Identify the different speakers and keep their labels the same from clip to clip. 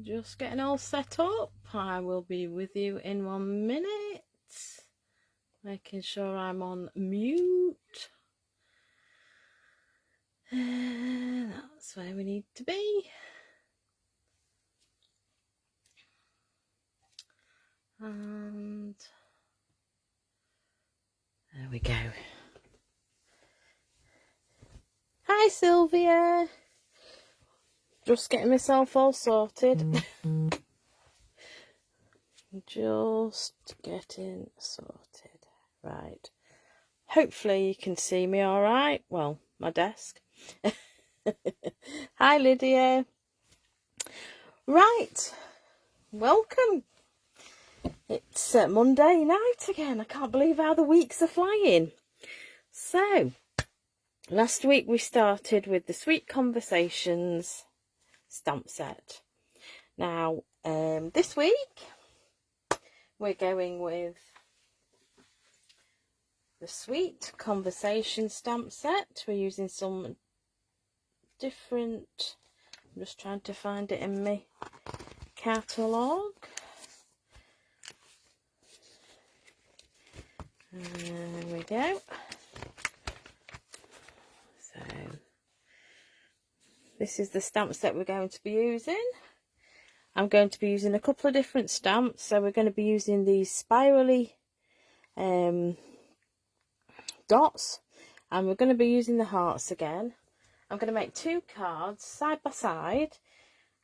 Speaker 1: Just getting all set up. I will be with you in 1 minute. Making sure I'm on mute. That's where we need to be. And there we go. Hi Sylvia. Just getting myself all sorted. Just getting sorted. Right. Hopefully you can see me all right. Well, my desk. Hi Lydia. Right. Welcome. It's Monday night again. I can't believe how the weeks are flying. So, last week we started with the Sweet Conversations stamp set. Now, this week we're going with the Sweet Conversation stamp set. We're using some different, I'm just trying to find it in my catalogue. There we go. So this is the stamp set we're going to be using. I'm going to be using a couple of different stamps. So we're going to be using these spirally dots, and we're going to be using the hearts again. I'm going to make 2 cards side by side,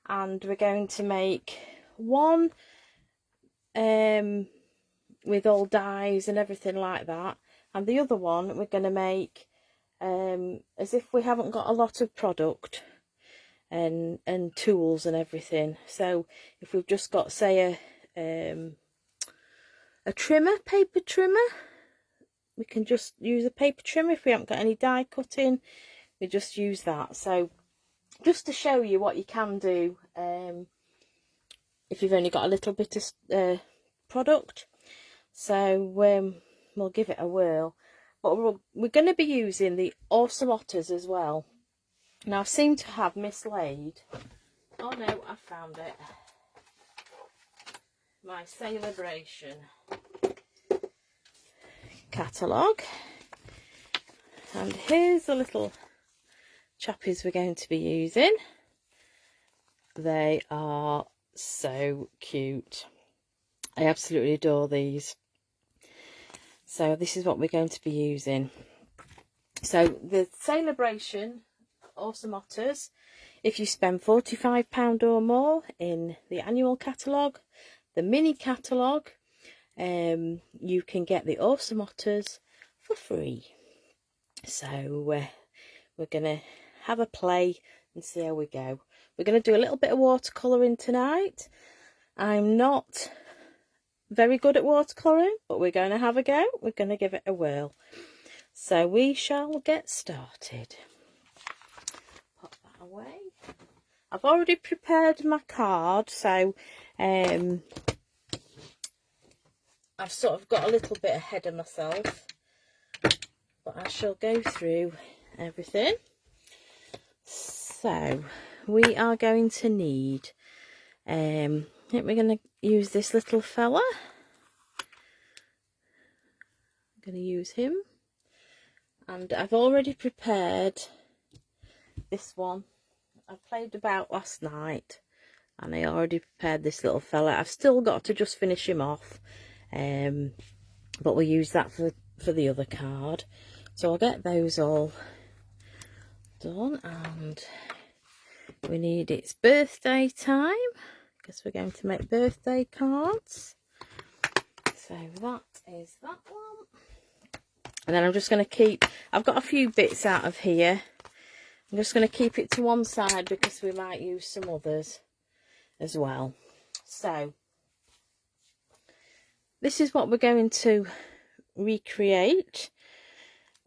Speaker 1: and we're going to make one with all dies and everything like that, and the other one we're going to make as if we haven't got a lot of product and tools and everything. So if we've just got, say, a trimmer, paper trimmer, we can just use a paper trimmer. If we haven't got any die cutting, we just use that. So just to show you what you can do if you've only got a little bit of product. So we'll give it a whirl. But we're going to be using the Awesome Otters as well. Now I seem to have mislaid. Oh no, I found it. My Saleabration catalogue. And here's the little chappies we're going to be using. They are so cute. I absolutely adore these. So this is what we're going to be using. So the Saleabration Awesome Otters, if you spend £45 or more in the annual catalogue, the mini catalogue, you can get the Awesome Otters for free. So we're going to have a play and see how we go. We're going to do a little bit of watercolouring tonight. I'm not very good at watercolouring, but we're going to have a go. We're going to give it a whirl. So we shall get started. Put that away. I've already prepared my card, so I've sort of got a little bit ahead of myself, but I shall go through everything. So we are going to need, I think we're going to use this little fella. I'm going to use him, and I've already prepared this one. I played about last night and I already prepared this little fella. I've still got to just finish him off, but we'll use that for the other card. So I'll get those all done, and we need its birthday time because we're going to make birthday cards. So that is that one, and then I'm just going to keep, I've got a few bits out of here. I'm just going to keep it to one side because we might use some others as well. So this is what we're going to recreate.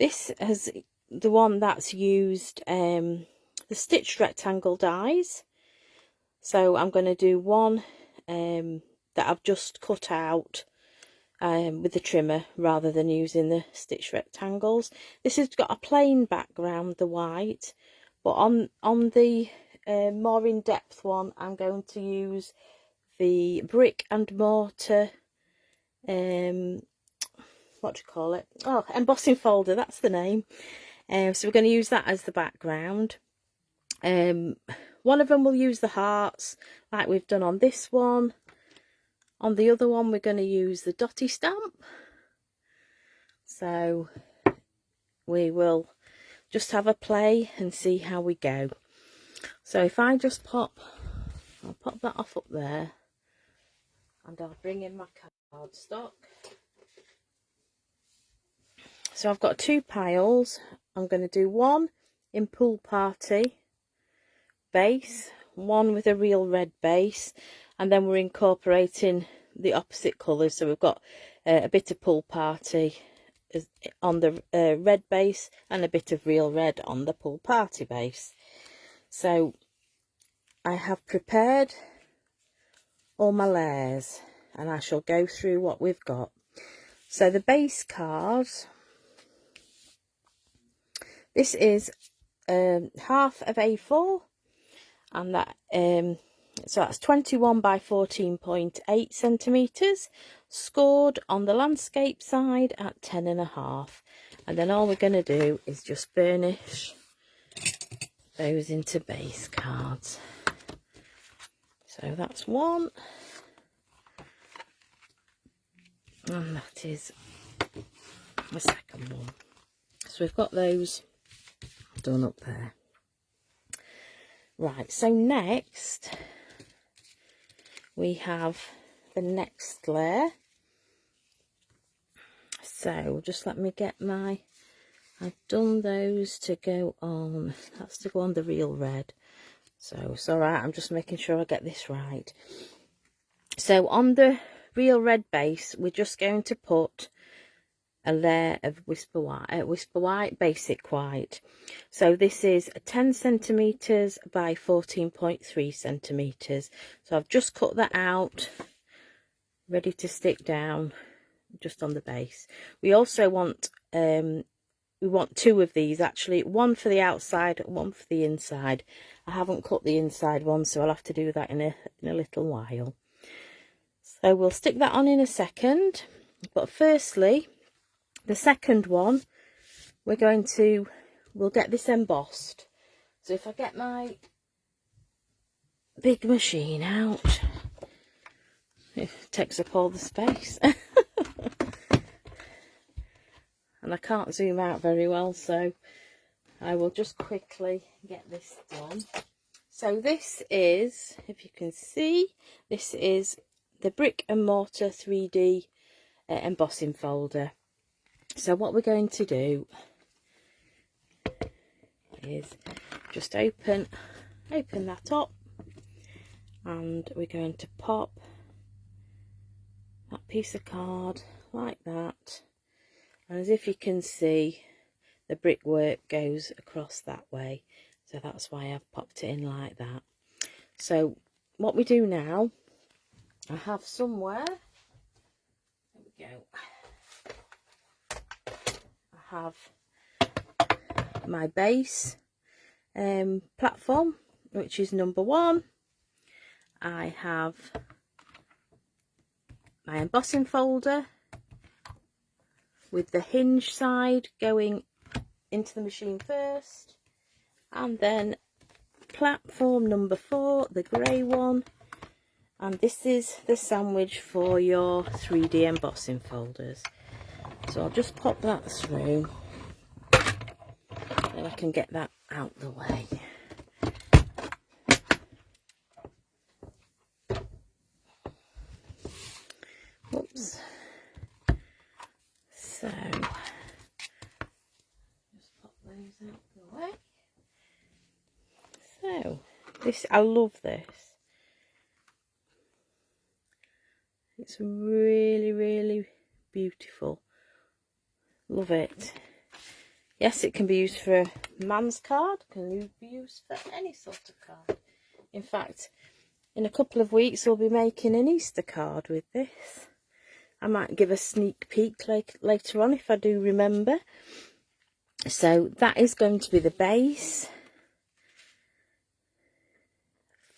Speaker 1: This is the one that's used the stitched rectangle dies. So I'm going to do one that I've just cut out with the trimmer rather than using the stitched rectangles. This has got a plain background, the white, but on the more in-depth one, I'm going to use the Brick and Mortar, what do you call it? Oh, embossing folder, that's the name. So we're going to use that as the background. One of them will use the hearts, like we've done on this one. On the other one, we're going to use the dotty stamp. So we will just have a play and see how we go. So if I just I'll pop that off up there, and I'll bring in my cardstock. So I've got 2 piles. I'm going to do one in Pool Party base, one with a real red base, and then we're incorporating the opposite colours. So we've got a bit of Pool Party on the red base and a bit of real red on the Pool Party base. So I have prepared all my layers, and I shall go through what we've got. So the base cards, this is half of A4, and that so that's 21 by 14.8 centimeters, scored on the landscape side at 10.5, and then all we're going to do is just burnish those into base cards. So that's one, and that is the second one. So we've got those done up there. Right, so next we have the next layer. So just let me get I've done those to go on, that's to go on the real red. So it's alright, I'm just making sure I get this right. So on the real red base, we're just going to put a layer of Whisper White, Basic White. So this is 10 centimeters by 14.3 centimeters. So I've just cut that out, ready to stick down just on the base. We also want we want 2 of these actually, one for the outside, one for the inside. I haven't cut the inside one, so I'll have to do that in a little while. So we'll stick that on in a second, but firstly, the second one, we'll get this embossed. So if I get my big machine out, it takes up all the space. And I can't zoom out very well, so I will just quickly get this done. So this is, if you can see, this is the Brick and Mortar 3D embossing folder. So what we're going to do is just open that up, and we're going to pop that piece of card like that. And as if you can see, the brickwork goes across that way. So that's why I've popped it in like that. So what we do now, I have somewhere, there we go, I have my base platform, which is number 1. I have my embossing folder with the hinge side going into the machine first, and then platform number 4, the grey one, and this is the sandwich for your 3D embossing folders. So I'll just pop that through, then I can get that out the way. Oops. So just pop those out the way. So this, I love this. It's really, really beautiful. Love it. Yes, it can be used for a man's card, can be used for any sort of card. In fact, in a couple of weeks we'll be making an Easter card with this. I might give a sneak peek later on if I do remember. So that is going to be the base.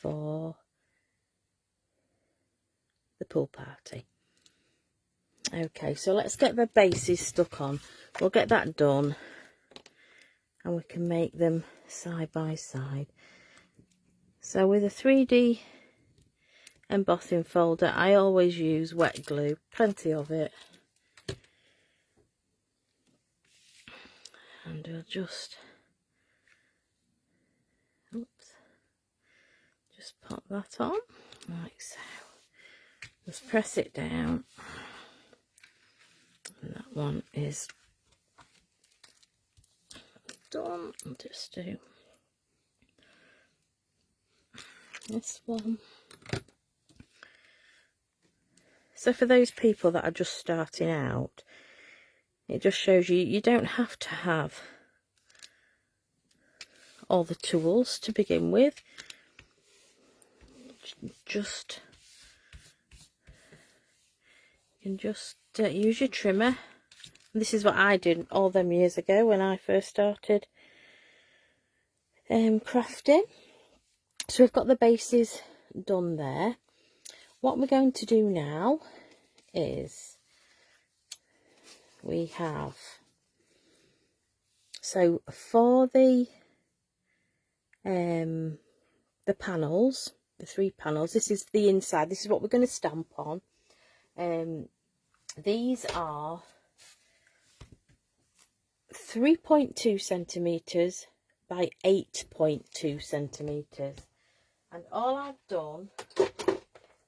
Speaker 1: for the pool party. Okay, so let's get the bases stuck on. We'll get that done and we can make them side by side. So with a 3D embossing folder, I always use wet glue, plenty of it. And we'll just pop that on, like so. Just press it down. And that one is done. I'll just do this one. So for those people that are just starting out, it just shows you you don't have to have all the tools to begin with. Just you can just use your trimmer. This is what I did all them years ago when I first started crafting. So we've got the bases done there. What we're going to do now is we have, so for the panels, the 3 panels, this is the inside, this is what we're going to stamp on. These are 3.2 centimetres by 8.2 centimetres, and all I've done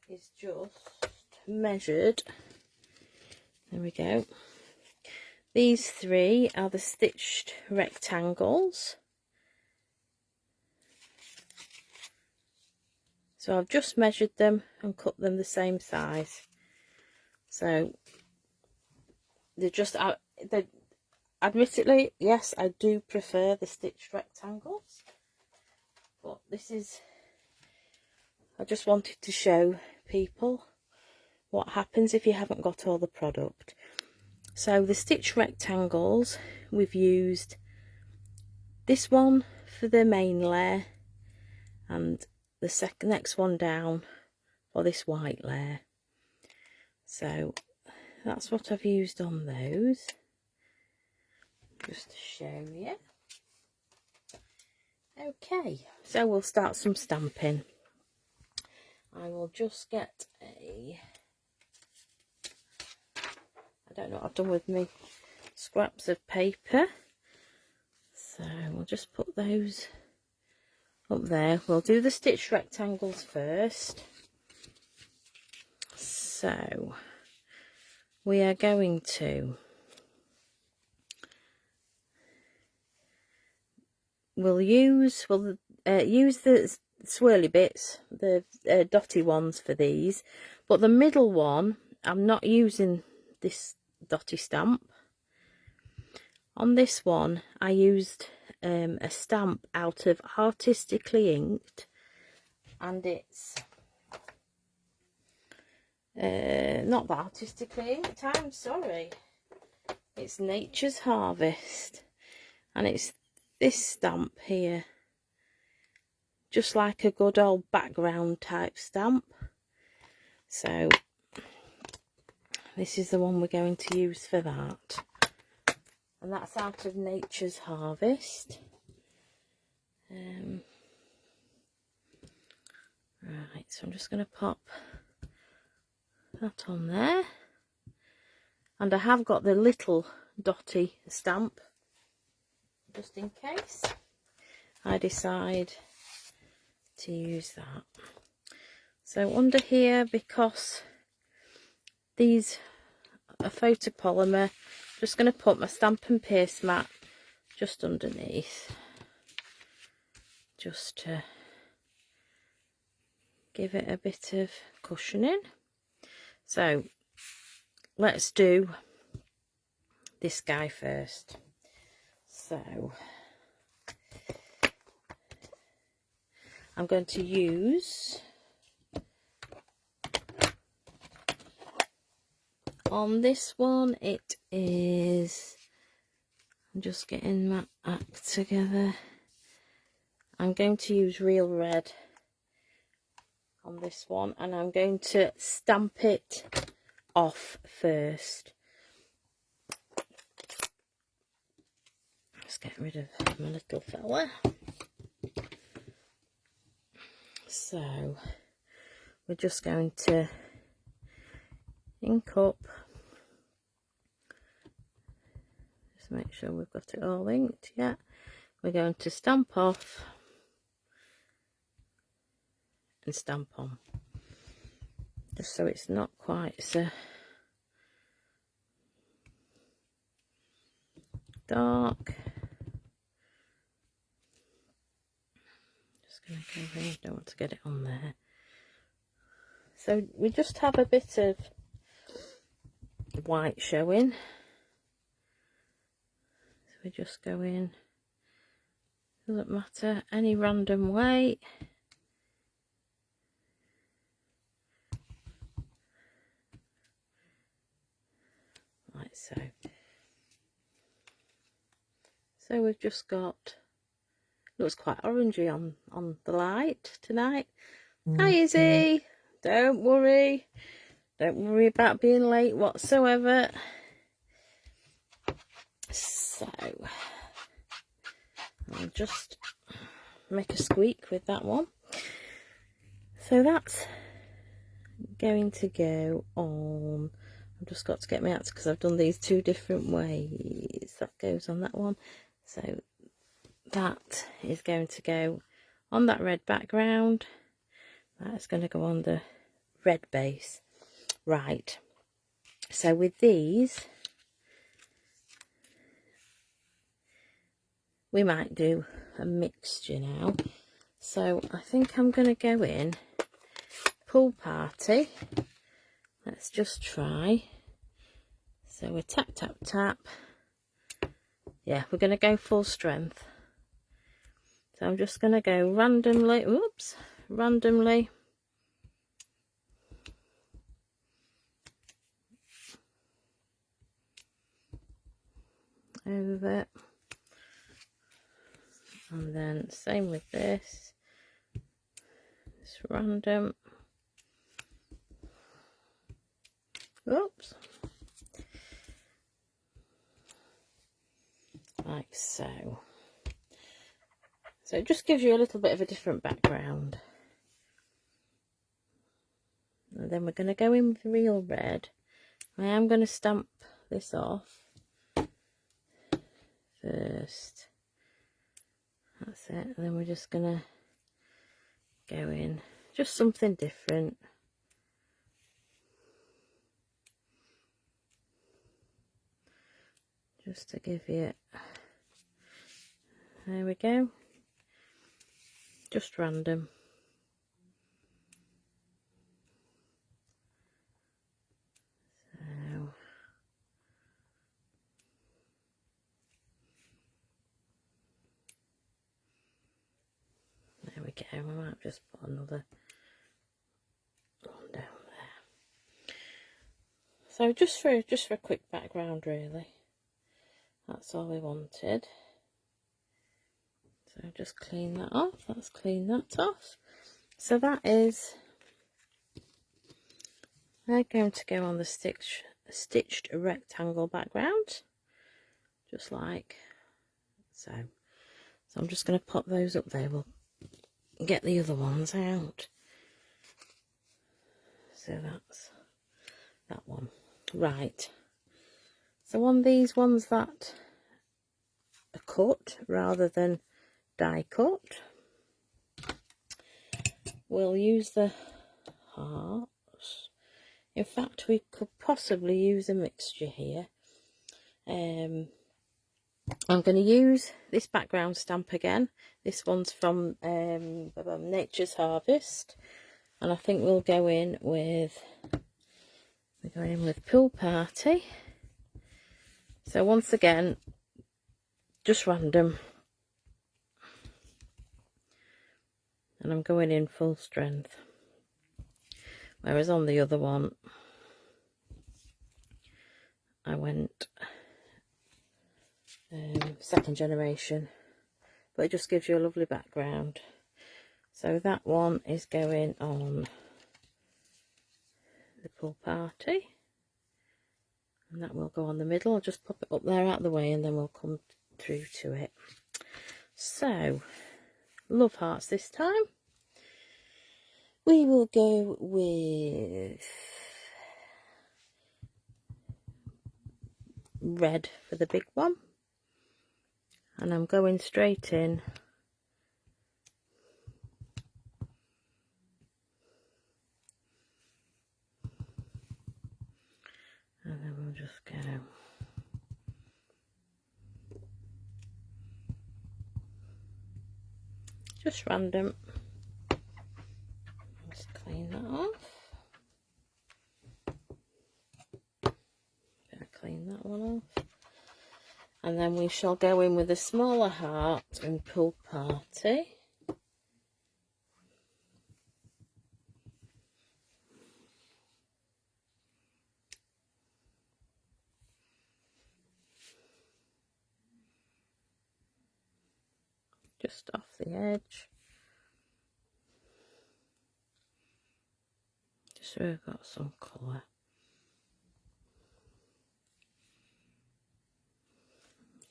Speaker 1: is just measured, there we go, these 3 are the stitched rectangles. So I've just measured them and cut them the same size. So they're just, admittedly, yes, I do prefer the stitched rectangles, but this is, I just wanted to show people what happens if you haven't got all the product. So the stitched rectangles, we've used this one for the main layer and the next one down for this white layer. So that's what I've used on those, just to show you. Okay, so we'll start some stamping. I will just get I don't know what I've done with me scraps of paper, so we'll just put those up there. We'll do the stitched rectangles first. So we are going to, we'll use the swirly bits, the dotty ones for these, but the middle one I'm not using this dotty stamp. On this one I used a stamp out of Artistically Inked, and it's not that Artistically Inked, I'm sorry, it's Nature's Harvest, and it's this stamp here, just like a good old background type stamp. So this is the one we're going to use for that, and that's out of Nature's Harvest. Right, so I'm just going to pop that on there, and I have got the little dotty stamp just in case I decide to use that. So under here, because these are photopolymer, I'm just going to put my Stampin' Paste mat just underneath, just to give it a bit of cushioning. So let's do this guy first. So I'm going to use, on this one it is, I'm just getting my act together, I'm going to use Real Red on this one, and I'm going to stamp it off first. Let's get rid of my little fella. So we're just going to ink up, just make sure we've got it all inked. Yeah, we're going to stamp off and stamp on, just so it's not quite so dark. Just going to go here, don't want to get it on there. So we just have a bit of white showing, so we just go in, doesn't matter, any random way. Like so. So we've just got, looks quite orangey on the light tonight. Hi Izzy, don't worry about being late whatsoever. So I'll just make a squeak with that one. So that's going to go on. I've just got to get my out because I've done these two different ways. That goes on that one. So that is going to go on that red background. That's going to go on the red base. Right. So with these, we might do a mixture now. So I think I'm going to go in Pool Party. Let's just try. So we're tap, tap, tap. Yeah, we're going to go full strength. So I'm just going to go randomly, randomly. Over. And then same with this. It's random. Oops. Like so. So it just gives you a little bit of a different background. And then we're going to go in with real red. I am going to stamp this off first. That's it. And then we're just going to go in just something different. Just to give you, there we go, just random. So there we go. I might just put another one down there. So just for a quick background, really. That's all we wanted. So just clean that off. Let's clean that off. So that is, they're going to go on the stitched rectangle background, just like so. So I'm just going to pop those up there. We'll get the other ones out. So that's that one. Right. So on these ones that are cut rather than die cut, we'll use the hearts. In fact, we could possibly use a mixture here. I'm going to use this background stamp again. This one's from Nature's Harvest, and I think we're going in with Pool Party. So once again, just random, and I'm going in full strength, whereas on the other one I went second generation, but it just gives you a lovely background. So that one is going on the pool party. And that will go on the middle. I'll just pop it up there out of the way and then we'll come through to it. So, love hearts this time. We will go with red for the big one. And I'm going straight in. And then we'll just go. Just random. Let's clean that off. Gonna clean that one off. And then we shall go in with a smaller heart and pool party. Just off the edge. Just so we've got some colour.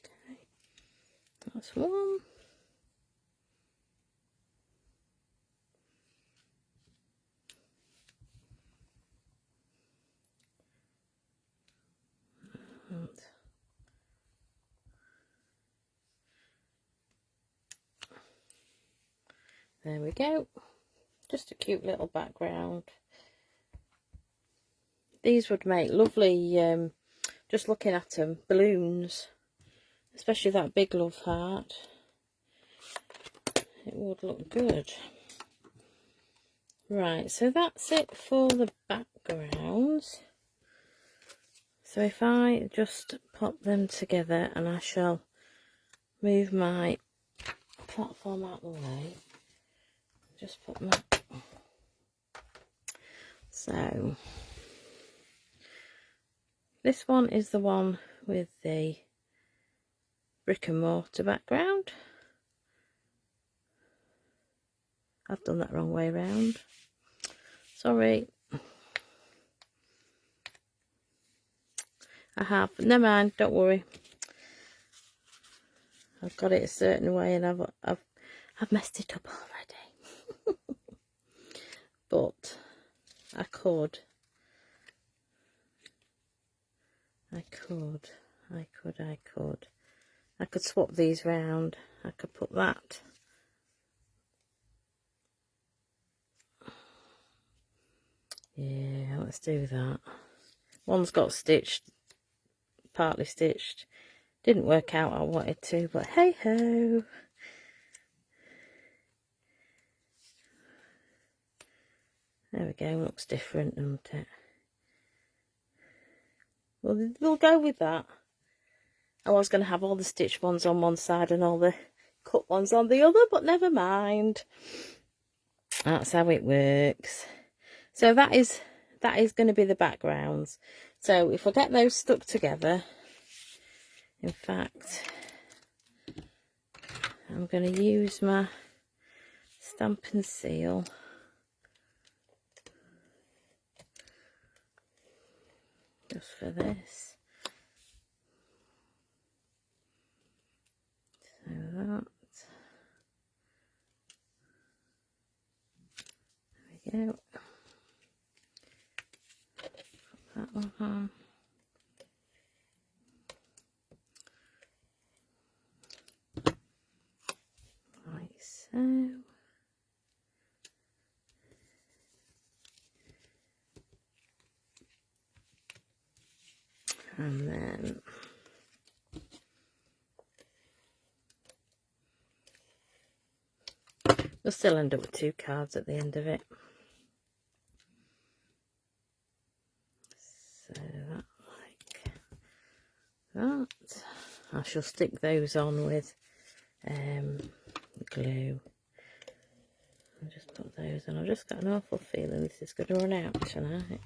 Speaker 1: Okay, that's one. And there we go. Just a cute little background. These would make lovely, just looking at them, balloons. Especially that big love heart. It would look good. Right, so that's it for the backgrounds. So if I just pop them together and I shall move my platform out of the way. Just put my... So, this one is the one with the brick and mortar background. I've done that wrong way round. Sorry. I have. Never mind, don't worry. I've got it a certain way and I've messed it up already. But I could swap these round. I could put that. Yeah, let's do that. One's got stitched, partly stitched. Didn't work out how I wanted to, but hey ho. There we go, looks different, doesn't it? Well, we'll go with that. I was going to have all the stitched ones on one side and all the cut ones on the other, but never mind. That's how it works. So that is going to be the backgrounds. So if I get those stuck together, in fact, I'm going to use my stamp and seal. Just for this. So that. There we go. Put that one on. Like so. And then we'll still end up with 2 cards at the end of it. So that like that. I shall stick those on with glue. I'll just put those on. I've just got an awful feeling this is going to run out tonight.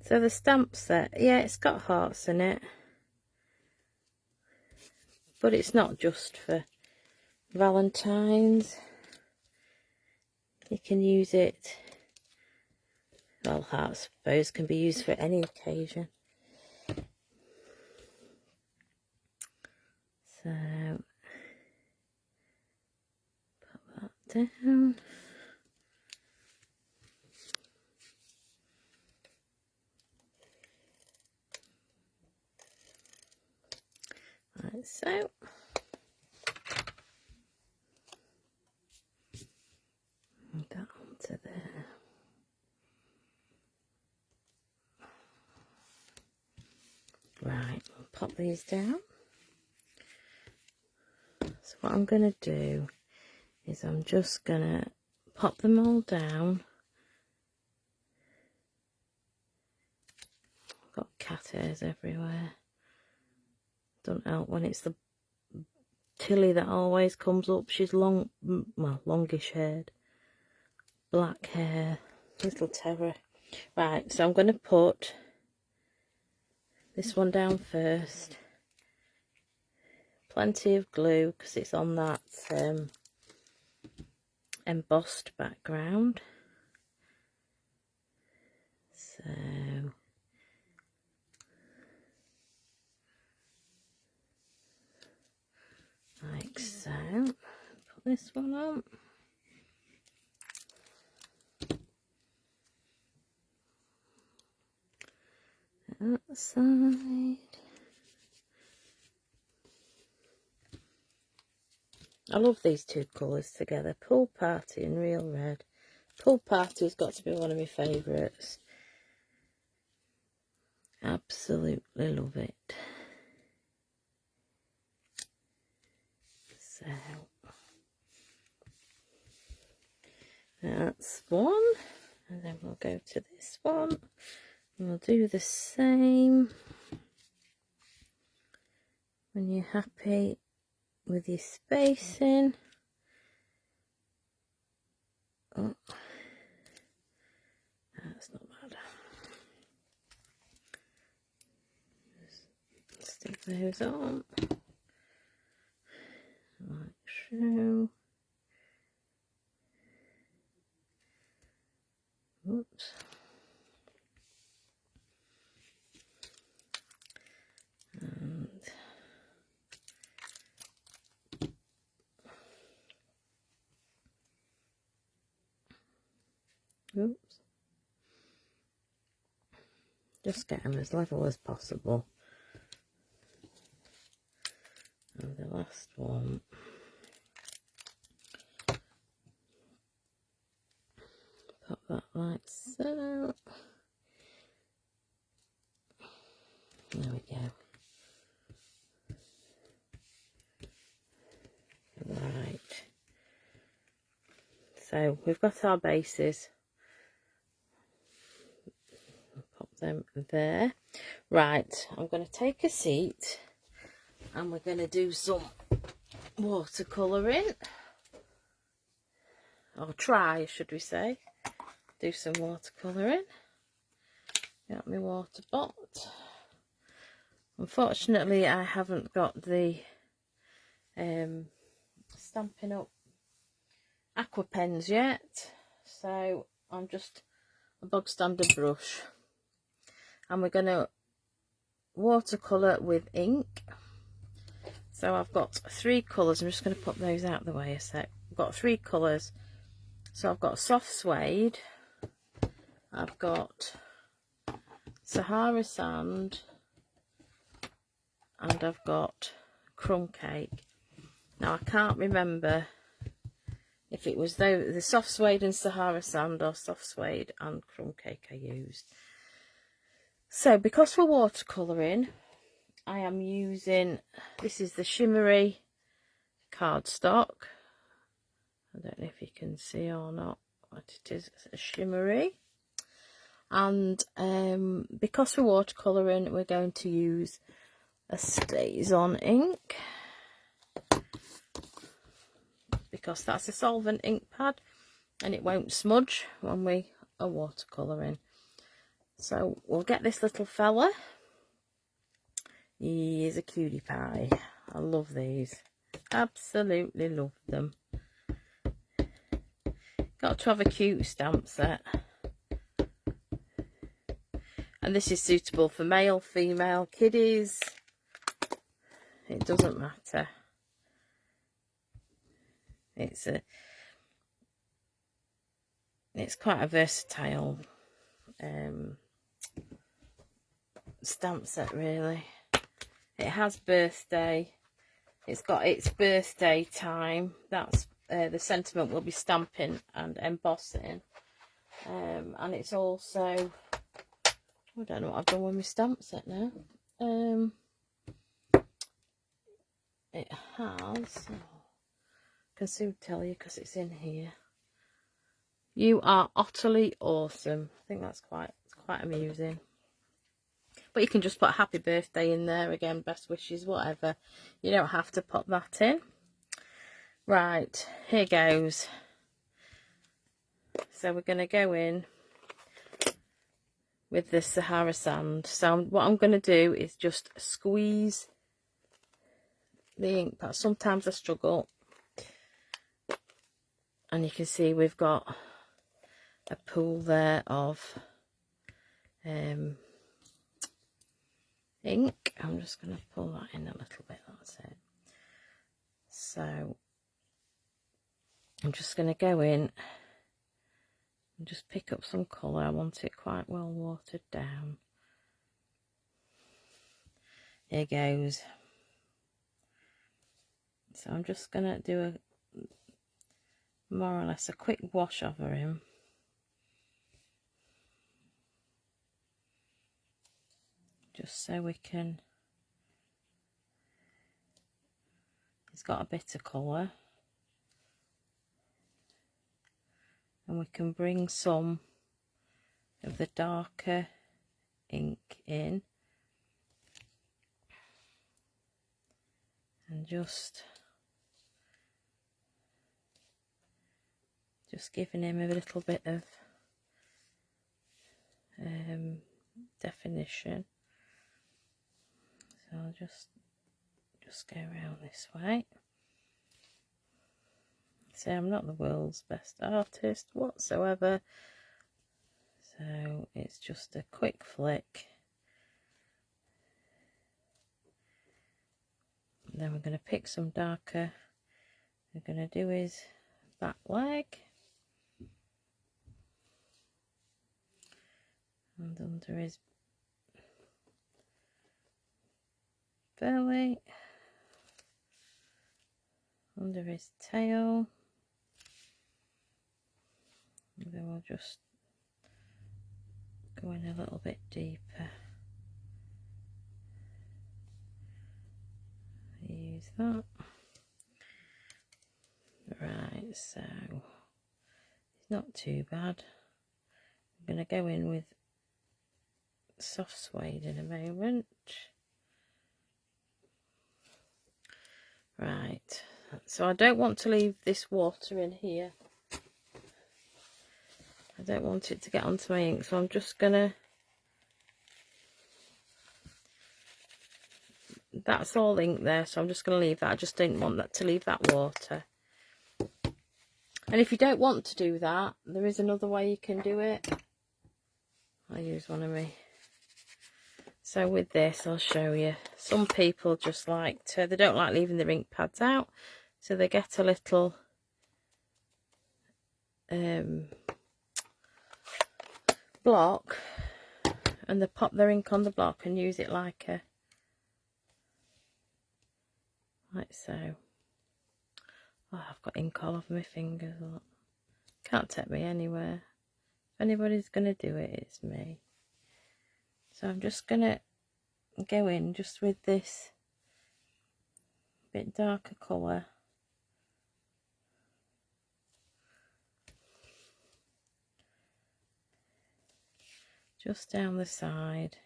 Speaker 1: So the stamp set, yeah, it's got hearts in it, but it's not just for Valentine's. You can use it, well, hearts, I suppose, can be used for any occasion. So, put that down. Like so. And that onto there. Right, I'll pop these down. So what I'm going to do is I'm just going to pop them all down. I've got cat hairs everywhere. Don't help when it's the Tilly that always comes up. She's long, well, longish haired. Black hair. Little terror. Right, so I'm going to put this one down first. Plenty of glue because it's on that embossed background. So like so. Put this one on. That side. I love these two colours together, Pool Party and Real Red. Pool Party has got to be one of my favourites. Absolutely love it. So, that's one. And then we'll go to this one. And we'll do the same. When you're happy with your spacing. Oh, that's not bad. Just stick those on. Like so. Oops. And oops. Just get them as level as possible. And the last one. Pop that like so. There we go. Right. So we've got our bases. Pop them there. Right, I'm going to take a seat and we're going to do some watercolouring. Or try, should we say. Do some watercolouring. Got my water pot. Unfortunately, I haven't got the Stampin' Up aqua pens yet, so I'm just a bog standard brush, and we're going to watercolour with ink. So I've got 3 colours. I'm just going to put those out of the way a sec. I've got 3 colours. So I've got soft suede, I've got Sahara sand, and I've got crumb cake. Now I can't remember if it was the soft suede and Sahara sand or soft suede and crumb cake I used. So because we're watercolouring, I am using, this is the shimmery cardstock. I don't know if you can see or not what it is. It's a shimmery. And because we're watercolouring, we're going to use a Stays On ink, because that's a solvent ink pad and it won't smudge when we are watercolouring. So we'll get this little fella. He is a cutie pie. I love these. Absolutely love them. Got to have a cute stamp set. And this is suitable for male, female, kiddies. It doesn't matter. It's quite a versatile stamp set, really. It has birthday. It's got its birthday time. That's the sentiment will be stamping and embossing. And it's also, I don't know what I've done with my stamp set now. It has, I can soon tell you because it's in here. You are utterly awesome. I think that's quite amusing. But you can just put happy birthday in there again, best wishes, whatever. You don't have to put that in. Right, here goes. So we're going to go in with the Sahara sand. So what I'm going to do is just squeeze the ink pad. Sometimes I struggle. And you can see we've got a pool there of ink. I'm just going to pull that in a little bit, that's it. So I'm just going to go in and just pick up some colour. I want it quite well watered down. Here goes. So I'm just going to do more or less a quick wash over him. Just so we can, he's got a bit of colour. And we can bring some of the darker ink in. And just giving him a little bit of definition. So I'll just go around this way. So I'm not the world's best artist whatsoever, so it's just a quick flick. And then we're going to pick some darker. We're going to do his back leg and under his belly, under his tail, and then we'll just go in a little bit deeper. Use that. Right, so it's not too bad. I'm going to go in with soft suede in a moment. Right, so I don't want to leave this water in here. I don't want it to get onto my ink, so I'm just gonna, that's all ink there, so I'm just gonna leave that. I just didn't want that to leave that water. And if you don't want to do that, there is another way you can do it. I'll use one of me. So with this, I'll show you. Some people just like to, they don't like leaving their ink pads out, so they get a little block and they pop their ink on the block and use it like so. Oh, I've got ink all over my fingers. Look. Can't take me anywhere. If anybody's going to do it, it's me. So I'm just going to go in just with this bit darker colour. Just down the side.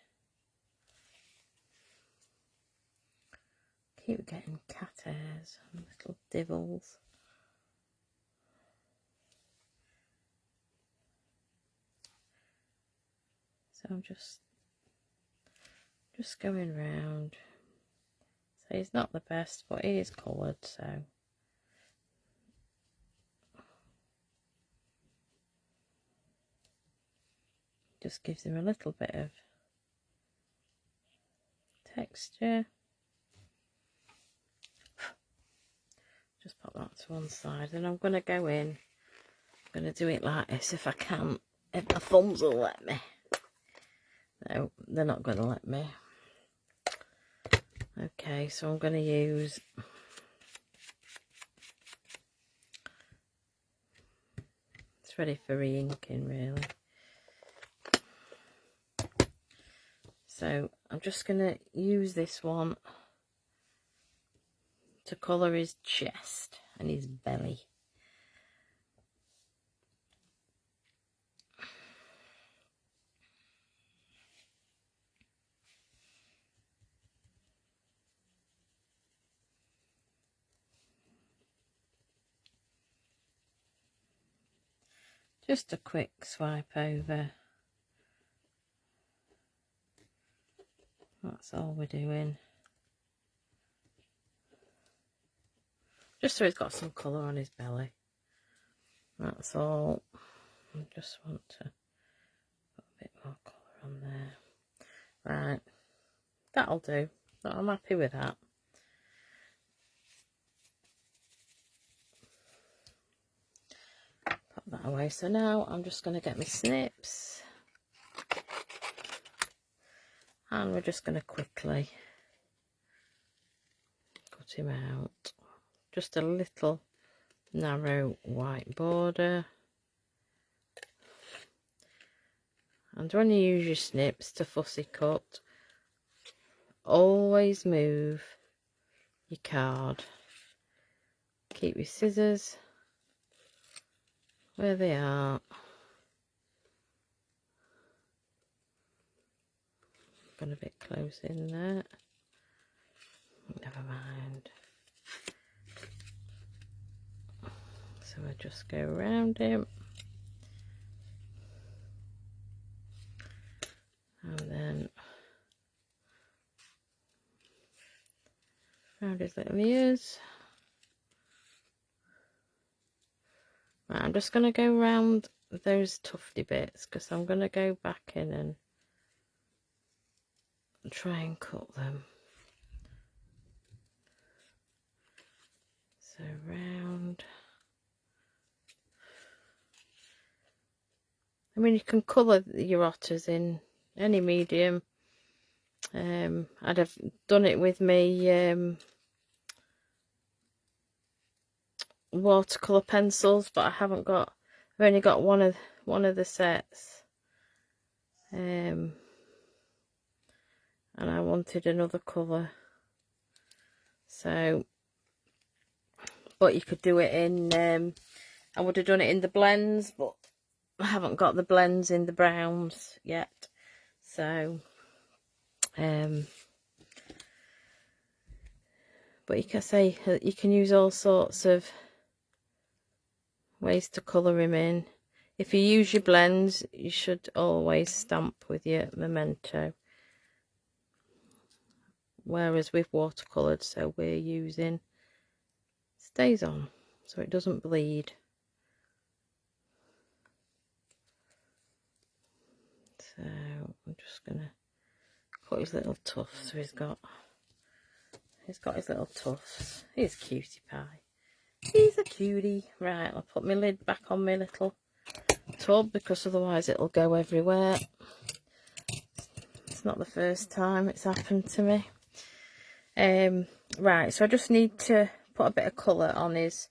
Speaker 1: Keep getting cat hairs and little divils. So I'm just going round. So he's not the best, but he is coloured, so. Just gives him a little bit of texture. Just pop that to one side, and I'm going to go in. I'm going to do it like this if I can, if my thumbs will let me. No, they're not going to let me. Okay, so I'm going to use it's ready for re-inking really. So I'm just going to use this one to colour his chest and his belly. Just a quick swipe over. That's all we're doing. Just so he's got some colour on his belly. That's all. I just want to put a bit more colour on there. Right. That'll do. I'm happy with that. Put that away. So now I'm just going to get my snips. And we're just going to quickly cut him out. Just a little narrow white border. And when you use your snips to fussy cut, always move your card. Keep your scissors where they are. Gone a bit close in there. Never mind. So I just go around him. And then around his little ears. Right, I'm just going to go around those tufty bits because I'm going to go back in and try and cut them. So round. I mean, you can colour your otters in any medium. I'd have done it with me watercolour pencils, but I haven't got. I've only got one of the sets, and I wanted another colour. So, but you could do it in. I would have done it in the blends, but I haven't got the blends in the browns yet. So, but you can say you can use all sorts of ways to colour him in. If you use your blends, you should always stamp with your memento. Whereas with watercoloured, so we're using stays on, so it doesn't bleed. So I'm just gonna cut his little tufts. So he's got his little tufts. He's a cutie pie. He's a cutie. Right, I'll put my lid back on my little tub because otherwise it'll go everywhere. It's not the first time it's happened to me. Right, so I just need to put a bit of colour on his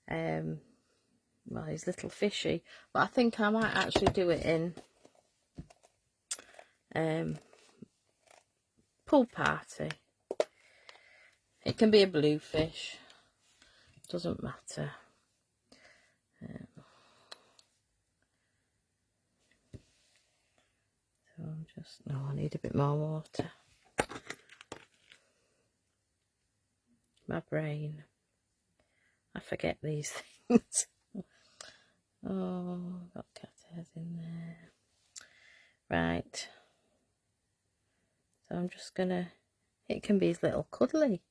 Speaker 1: well, his little fishy, but I think I might actually do it in Pool Party. It can be a blue fish, doesn't matter. So I'm just, no, I need a bit more water. My brain, I forget these things. Oh, got cat hairs in there. Right. So I'm just gonna, it can be his little cuddly.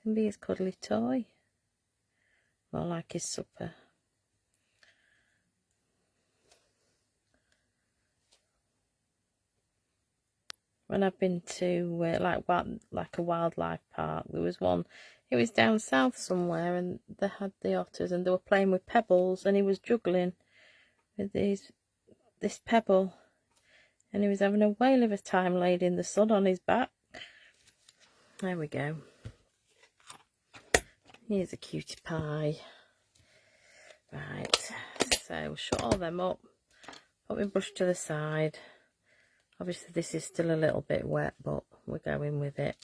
Speaker 1: Can be his cuddly toy. More like his supper. When I've been to like a wildlife park, there was one. It was down south somewhere, and they had the otters, and they were playing with pebbles, and he was juggling with this pebble, and he was having a whale of a time laid in the sun on his back. There we go. Here's a cutie pie. Right, so shut all them up. Put my brush to the side. Obviously this is still a little bit wet, but we're going with it.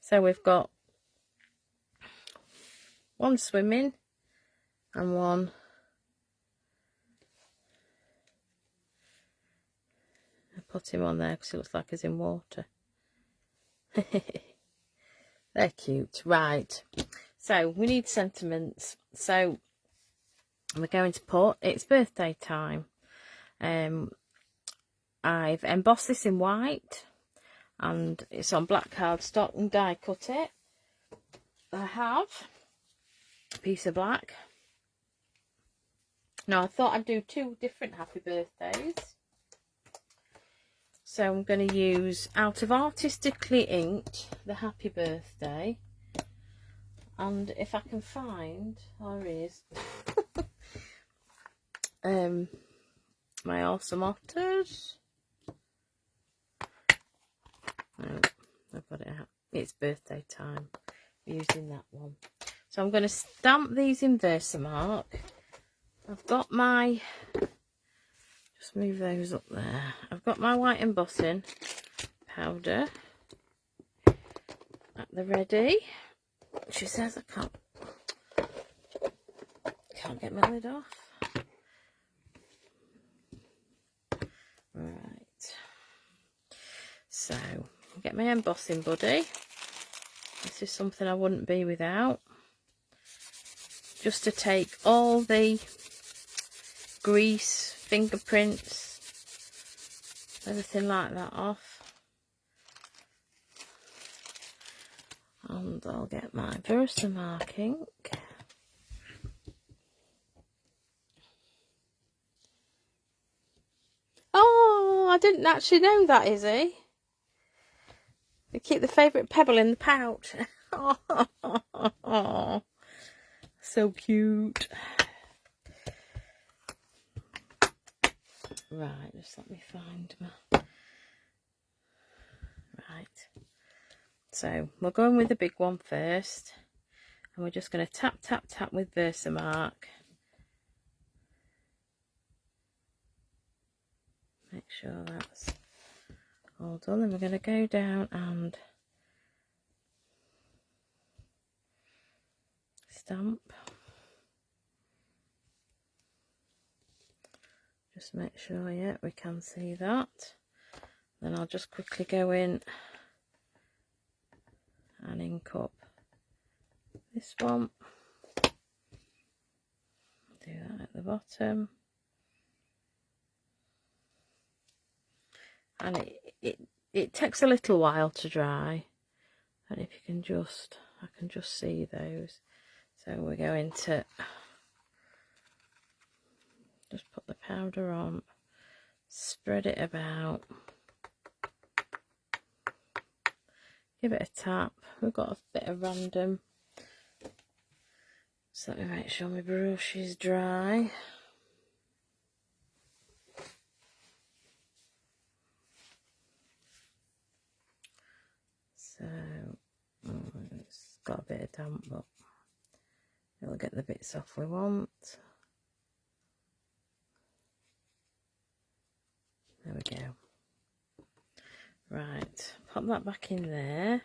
Speaker 1: So we've got one swimming and one I put him on there because he looks like he's in water. They're cute. Right, so we need sentiments. So we're going to put, it's birthday time. I've embossed this in white, and it's on black cardstock, and die cut it. I have a piece of black. Now I thought I'd do 2 different happy birthdays. So I'm going to use, out of artistically inked, the happy birthday. And if I can find, there is, my awesome otters. No, I've got it out. It's birthday time. We're using that one. So I'm going to stamp these in Versamark. I've got my, just move those up there. I've got my white embossing powder at the ready. She says I can't get my lid off. Right. So get my embossing buddy. This is something I wouldn't be without. Just to take all the grease, fingerprints, everything like that off. And I'll get my Versamark ink. Oh, I didn't actually know that, Izzy. We keep the favourite pebble in the pouch. Oh, so cute. Right, just let me find my... Right. So, we're going with the big one first. And we're just going to tap, tap, tap with Versamark. Make sure that's all done. Then we're going to go down and stamp. Just make sure, yeah, we can see that. Then I'll just quickly go in and ink up this one. Do that at the bottom. And it takes a little while to dry, and if you can just, I can just see those. So we're going to just put the powder on, spread it about, give it a tap. We've got a bit of random, so let me make sure my brush is dry. So, it's got a bit of damp, but it'll get the bits off we want. There we go. Right, pop that back in there.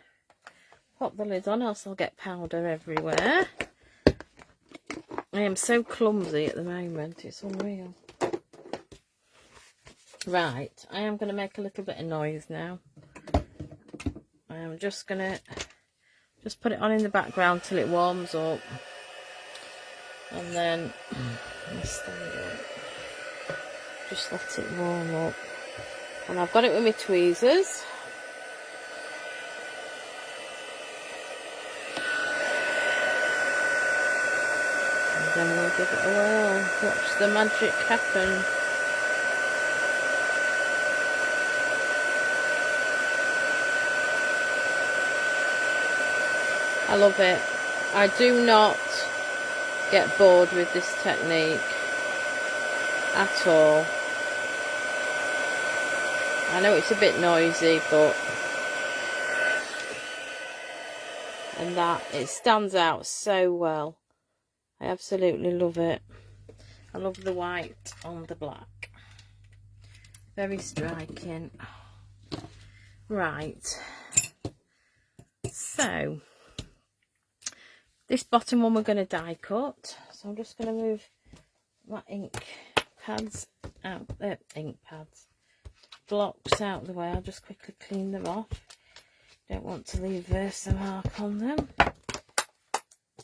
Speaker 1: Pop the lid on, else I'll get powder everywhere. I am so clumsy at the moment, it's unreal. Right, I am going to make a little bit of noise now. I am just going to put it on in the background till it warms up. And then just let it warm up. And I've got it with my tweezers. then we'll give it a whirl. Watch the magic happen. I love it. I do not get bored with this technique at all. I know it's a bit noisy, but and that it stands out so well. I absolutely love it. I love the white on the black. Very striking. Right. So this bottom one we're going to die cut. So I'm just going to move my ink pads out. Blocks out of the way. I'll just quickly clean them off. Don't want to leave Versamark on them.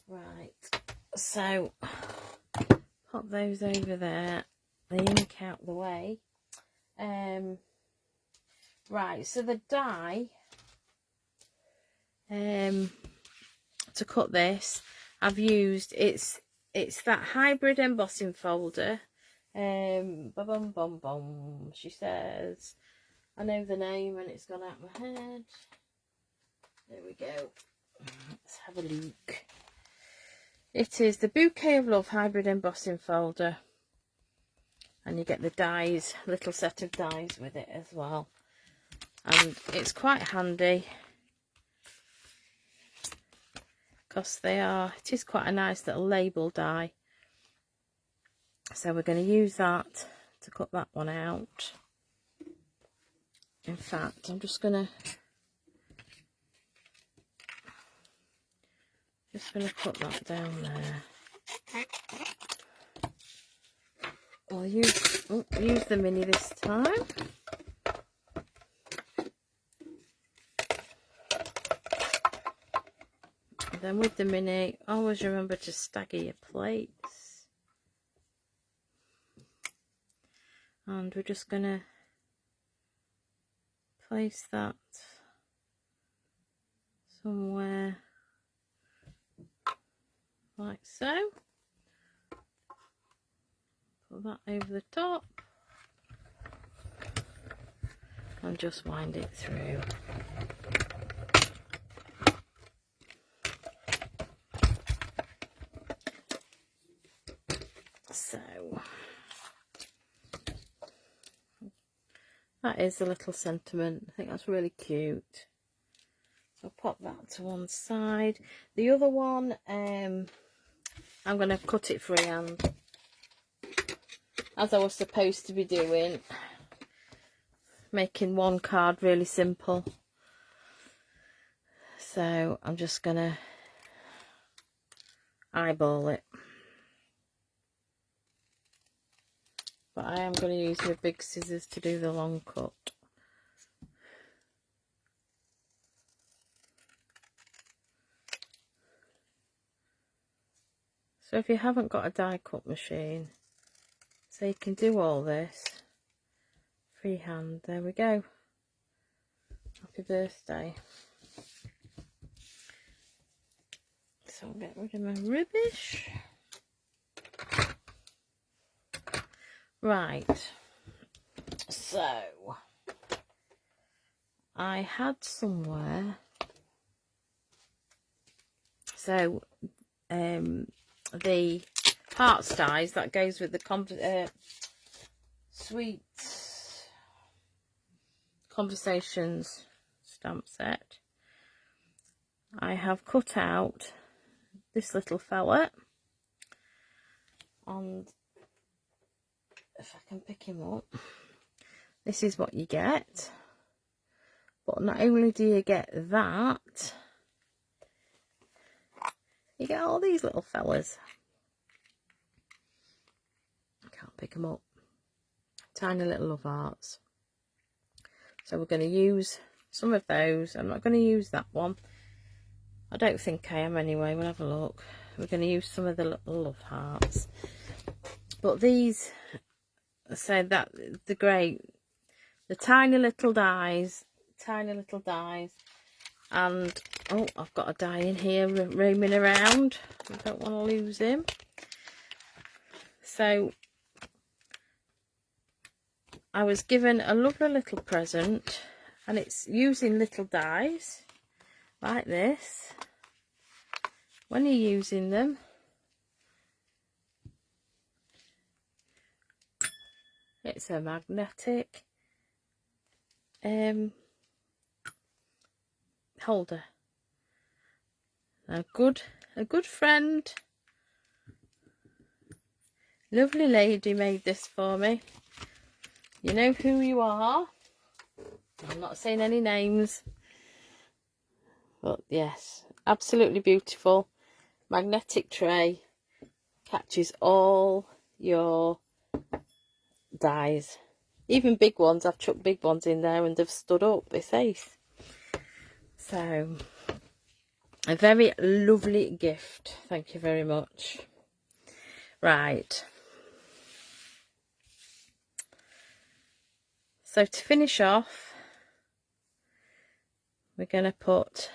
Speaker 1: Right, so pop those over there, the ink out the way. Right, so the die to cut this, I've used it's that hybrid embossing folder. She says, I know the name and it's gone out my head. There we go. Let's have a look. It is the Bouquet of Love hybrid embossing folder, and you get the dies, little set of dies with it as well, and it's quite handy because it is quite a nice little label die. So we're going to use that to cut that one out. In fact, I'm just going to put that down there. I'll use the mini this time. And then with the mini, always remember to stagger your plates. And we're just going to place that somewhere like so. Put that over the top and just wind it through. So that is a little sentiment. I think that's really cute. So I'll pop that to one side. The other one, I'm going to cut it freehand, as I was supposed to be doing, making one card really simple. So I'm just going to eyeball it. But I am going to use my big scissors to do the long cut. So if you haven't got a die cut machine, so you can do all this freehand. There we go. Happy birthday. So I'll get rid of my rubbish. Right. So I had somewhere. So the hearts dies that goes with the Sweet Conversations stamp set. I have cut out this little fella, and if I can pick him up, this is what you get. But not only do you get that, you get all these little fellas. I can't pick them up. Tiny little love hearts. So we're going to use some of those. I'm not going to use that one. I don't think I am anyway. We'll have a look. We're going to use some of the little love hearts. But these, so that the great, the tiny little dies, and oh, I've got a die in here roaming around. I don't want to lose him. So I was given a lovely little present, and it's using little dies like this. When you're using them, it's a magnetic holder. A good friend, lovely lady made this for me. You know who you are. I'm not saying any names, but yes, absolutely beautiful. Magnetic tray, catches all your dies, even big ones. I've chucked big ones in there and they've stood up this ace. So a very lovely gift, thank you very much. Right, so to finish off, we're going to put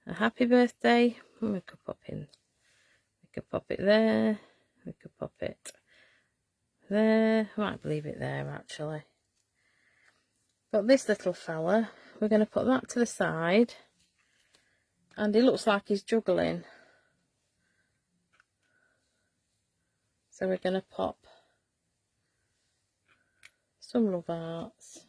Speaker 1: a happy birthday. We could pop in, we could pop it there, we could pop it there. I might leave it there actually. But this little fella, we're going to put that to the side, and he looks like he's juggling. So we're going to pop some love hearts.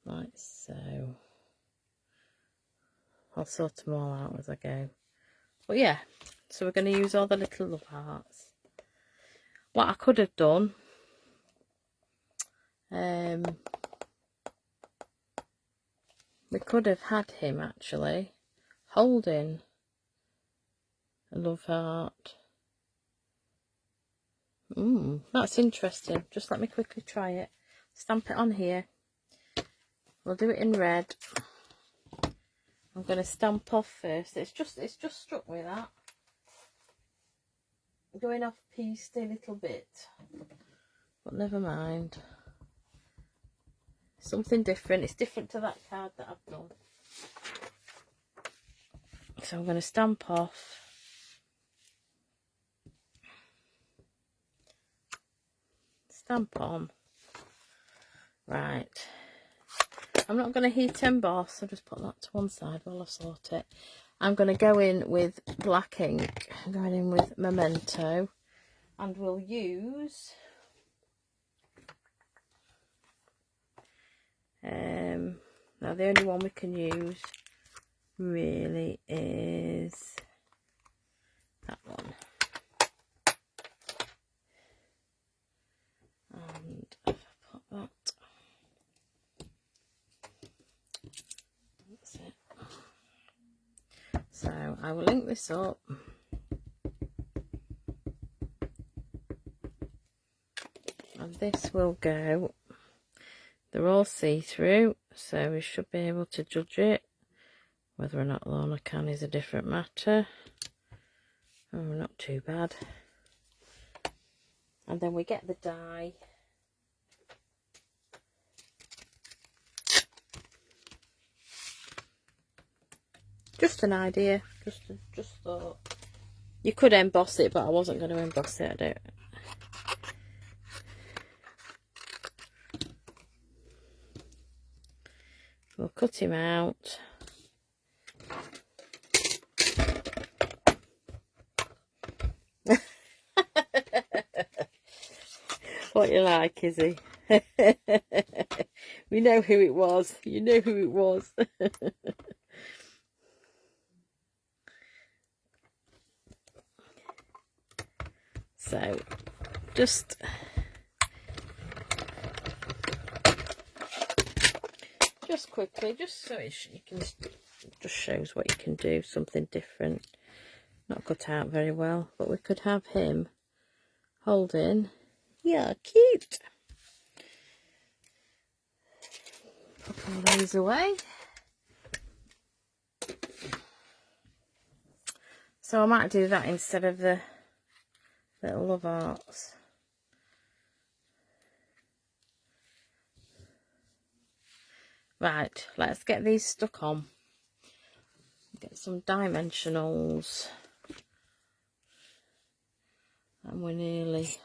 Speaker 1: Like so. I'll sort them all out as I go. But yeah, so we're going to use all the little love hearts. What I could have done, we could have had him actually holding a love heart. That's interesting. Just let me quickly try it. Stamp it on here. We'll do it in red. I'm going to stamp off first. It's just struck me that. Going off piece a little bit. But never mind. Something different. It's different to that card that I've done. So I'm going to stamp off. Stamp on. Right. I'm not going to heat emboss. I'll just put that to one side while I sort it. I'm going to go in with black ink. I'm going in with Memento. And we'll use now the only one we can use really is that one. And if I put that, that's it. So I will link this up. And this will go, they're all see-through, so we should be able to judge it. Whether or not Lorna can is a different matter. Oh, not too bad. And then we get the die. Just an idea, just thought. You could emboss it, but I wasn't going to emboss it, I don't. We'll cut him out. What you like, is he? We know who it was. You know who it was. So, just quickly, just so you can, just shows what you can do, something different. Not cut out very well, but we could have him holding. Yeah, cute. Put all these away. So I might do that instead of the little love hearts. Right, let's get these stuck on. Get some dimensionals, and we're nearly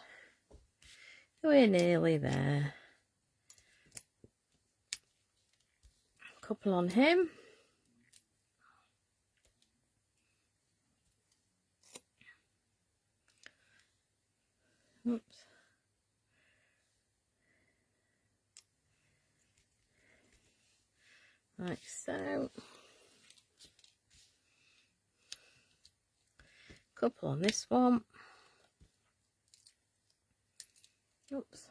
Speaker 1: there. A couple on him. Oops. Like so. Couple on this one. Oops.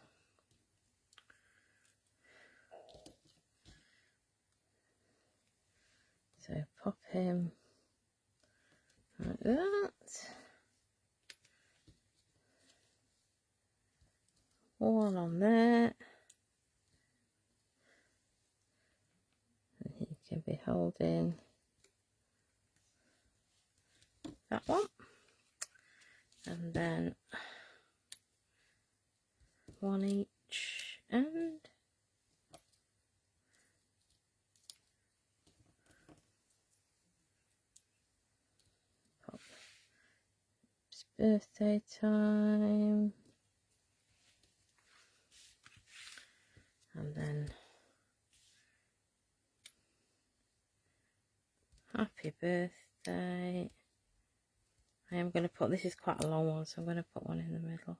Speaker 1: So pop him like that. One on there. And he can be holding that one. And then one each end. Pop. It's birthday time. And then happy birthday. I am going to put, this is quite a long one, so I'm going to put one in the middle.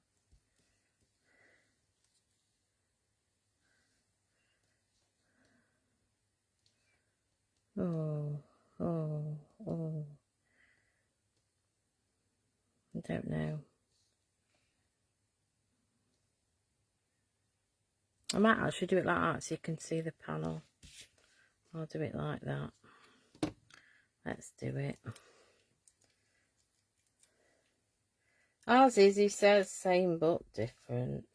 Speaker 1: Oh. I don't know. I might actually do it like that so you can see the panel. I'll do it like that. Let's do it. Ours is, he says, same but different.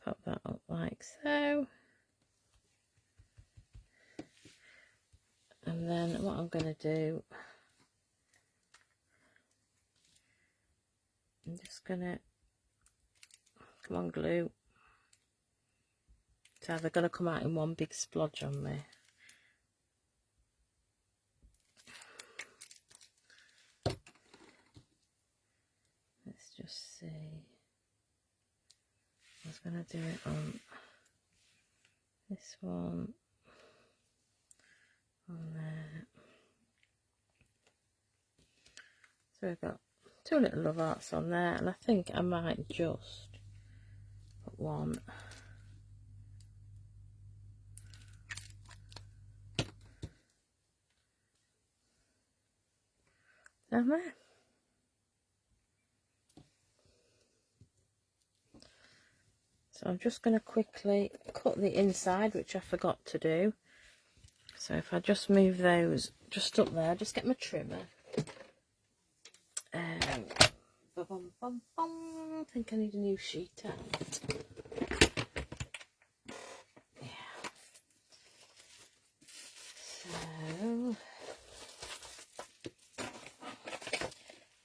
Speaker 1: Pop that up like so. And then what I'm going to do, I'm just going to, come on glue. So they're going to come out in one big splodge on me. Let's just see. I was going to do it on this one, on there. So we've got two little love hearts on there, and I think I might just put one down there. So I'm just going to quickly cut the inside, which I forgot to do. So if I just move those just up there, just get my trimmer. I think I need a new sheet out. Yeah. So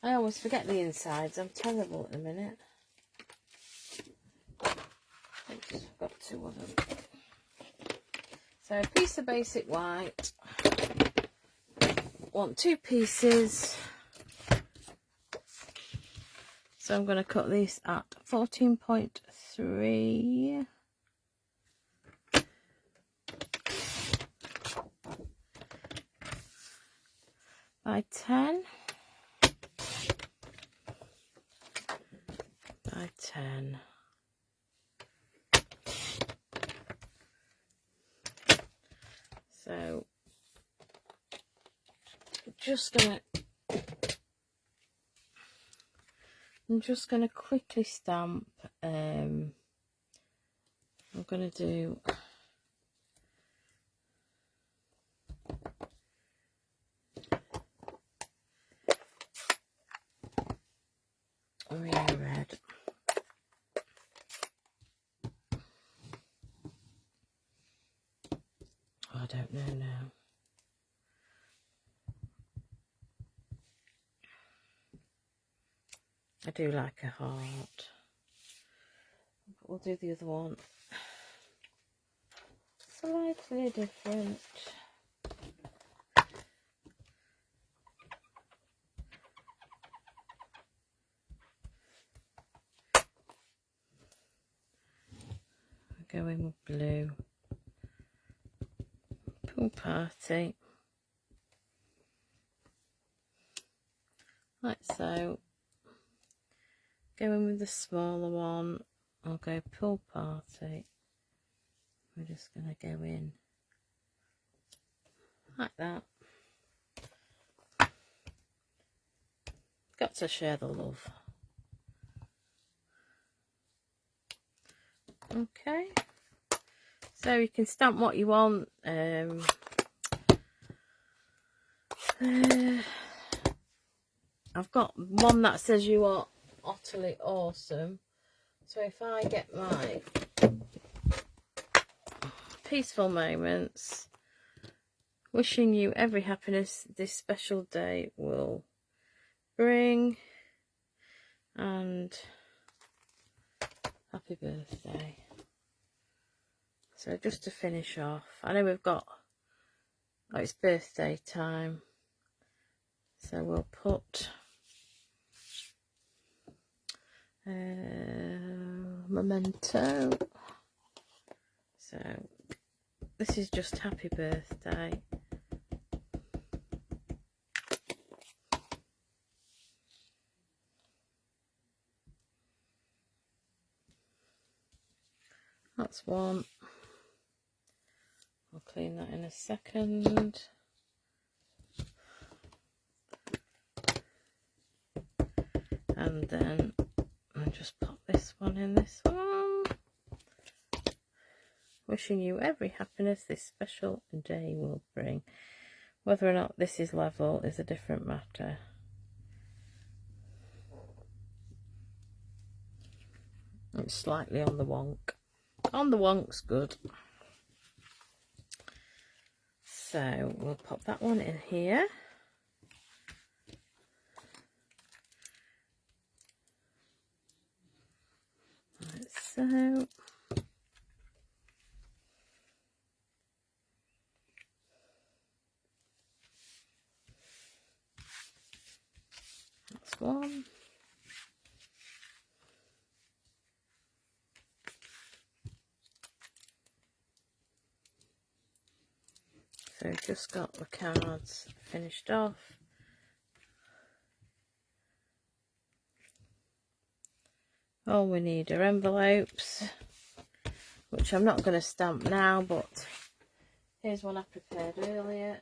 Speaker 1: I always forget the insides. I'm terrible at the minute. Oops, I've got two of them. So a piece of basic white. Want two pieces. So I'm going to cut these at 14.3 by 10 by 10. So I'm just gonna quickly stamp. I'm gonna do Oreo red. Oh, I don't know now. I do like a heart. We'll do the other one. slightly different. Going with blue. Pool party. Like so. Going with the smaller one. I'll go pool party. We're just going to go in like that. Got to share the love. Okay, so you can stamp what you want. I've got one that says you are utterly awesome. So if I get my peaceful moments, wishing you every happiness this special day will bring, and happy birthday. So just to finish off, I know we've got, oh, it's birthday time, so we'll put memento. So this is just happy birthday. That's one. I'll clean that in a second. And then I'll just pop this one in this one. Wishing you every happiness this special day will bring. Whether or not this is level is a different matter. It's slightly on the wonk. On the wonk's good. So we'll pop that one in here. Like so. That's one. So just got the cards finished off. All we need are envelopes, which I'm not going to stamp now, but here's one I prepared earlier.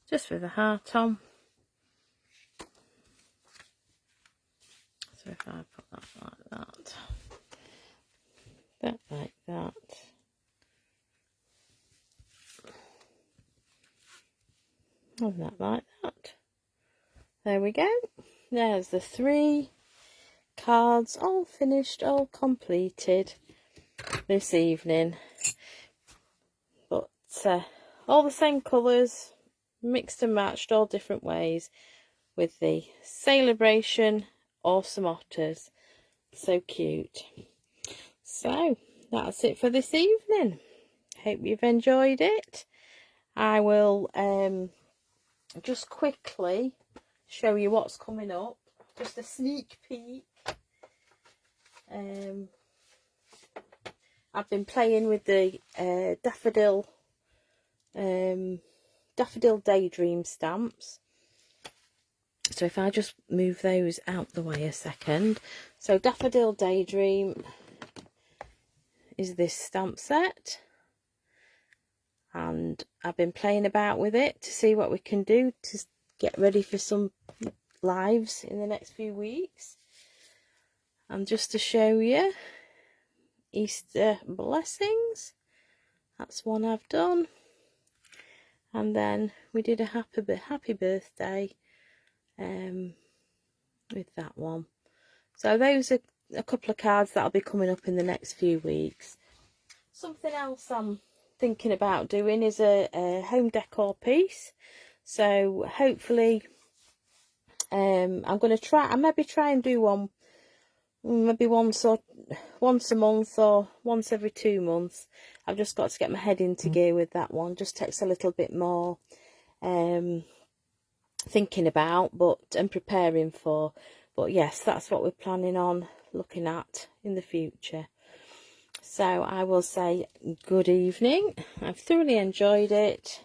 Speaker 1: Just with a heart on. So if I put that like that. That like that, and that like that. There we go. There's the 3 cards all finished, all completed this evening. But all the same colours, mixed and matched all different ways, with the Saleabration Awesome Otters. So cute. So that's it for this evening. Hope you've enjoyed it. I will just quickly show you what's coming up. Just a sneak peek. I've been playing with the Daffodil Daydream stamps. So if I just move those out the way a second. So Daffodil Daydream is this stamp set, and I've been playing about with it to see what we can do to get ready for some lives in the next few weeks. And just to show you, Easter blessings, that's one I've done. And then we did a happy birthday with that one. So those are a couple of cards that'll be coming up in the next few weeks. Something else I'm thinking about doing is a home decor piece. So hopefully I'm going to try, I maybe try and do one maybe once a month or once every 2 months. I've just got to get my head into gear with that one. Just takes a little bit more thinking about and preparing for. But yes, that's what we're planning on looking at in the future. So I will say good evening. I've thoroughly enjoyed it.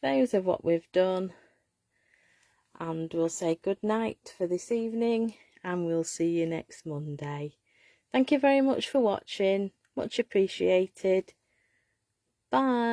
Speaker 1: Those are what we've done. And we'll say good night for this evening. And we'll see you next Monday. Thank you very much for watching. Much appreciated. Bye.